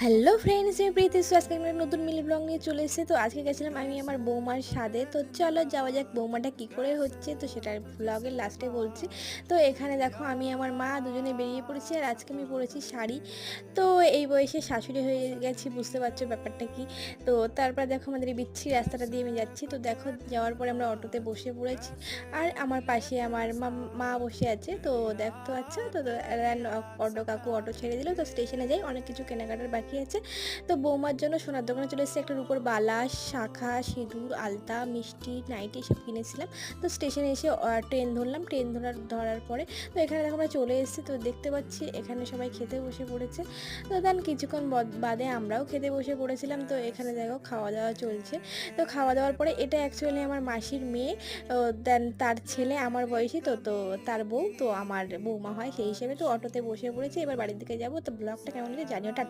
Hello friends, আমি প্রীতি। So আজকে আমরা নতুন মিনি ব্লগ নিয়ে চলে এসেছি। তো আজকে গেছিলাম আমি আমার বৌমার স্বাদে। তো চলো যাওয়া যাক বৌমাটা কী করে হচ্ছে, তো সেটার ব্লগের লাস্টে বলছি। তো এখানে দেখো আমি আমার মা দুজনে বেরিয়ে পড়েছি, আর আজকে আমি পরেছি শাড়ি। তো এই বয়সে শাশুড়ি হয়ে গেছি, বুঝতে পারছো ব্যাপারটা কি। তো তারপর দেখো আমাদের এই বিচ্ছিরি রাস্তাটা দিয়ে আমি যাচ্ছি। তো দেখো যাওয়ার পরে আমরা অটোতে বসে পড়েছি, আর আমার পাশে আমার মা বসে আছে। তো দেখতে পাচ্ছ তো অটো কাকু অটো ছেড়ে দিল। তো স্টেশনে যাই, অনেক কিছু কেনাকাটার বাকি আছে। তো বৌমার জন্য সোনার দোকানে চলে এসেছি। একটার উপর বালা, শাখা, সিঁদুর, আলতা, মিষ্টি, নাইটি এসব কিনেছিলাম। তো স্টেশনে এসে ট্রেন ধরলাম। ট্রেন ধরার পরে তো এখানে দেখো আমরা চলে এসেছি। তো দেখতে পাচ্ছি এখানে সবাই খেতে বসে পড়েছে। তো দেন কিছুক্ষণ বাদে আমরাও খেতে বসে পড়েছিলাম। তো এখানে দেখো খাওয়া দাওয়া চলছে। তো খাওয়া দাওয়ার পরে এটা অ্যাকচুয়ালি আমার মাসির মেয়ে, দেন তার ছেলে আমার বয়সী। তো তো তার বউ তো আমার বৌমা হয়, সেই হিসেবে তো অটোতে বসে পড়েছে। এবার বাড়ির দিকে যাবো। তো ব্লগটা কেমন লাগে জানিও। টাটা।